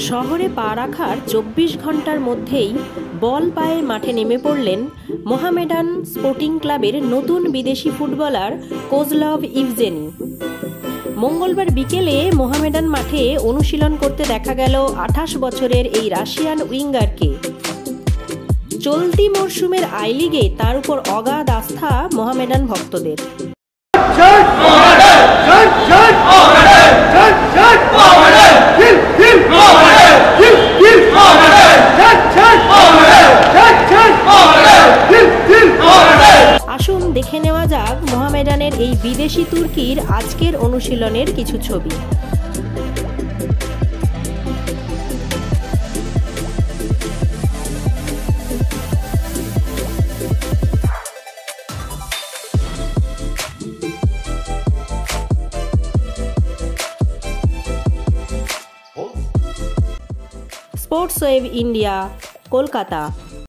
শহরে পা রাখার ২৪ ঘন্টার মধ্যেই বল পায়ে মাঠে নেমে পড়লেন মোহামেডান স্পোর্টিং ক্লাবের নতুন বিদেশি ফুটবলার কোজলভ ইভজেনি। মঙ্গলবার বিকেলে মোহামেডান মাঠে অনুশীলন করতে দেখা গেল ২৮ বছরের এই রাশিয়ান উইঙ্গারকে। চলতি মরশুমের আই লিগে তার উপর অগাধ আস্থা মোহামেডান ভক্তদের। আসুন দেখে নেওয়া যাক মোহামেডানের এই বিদেশি তুর্কির আজকের অনুশীলনের কিছু ছবি। Sports wave India, Kolkata.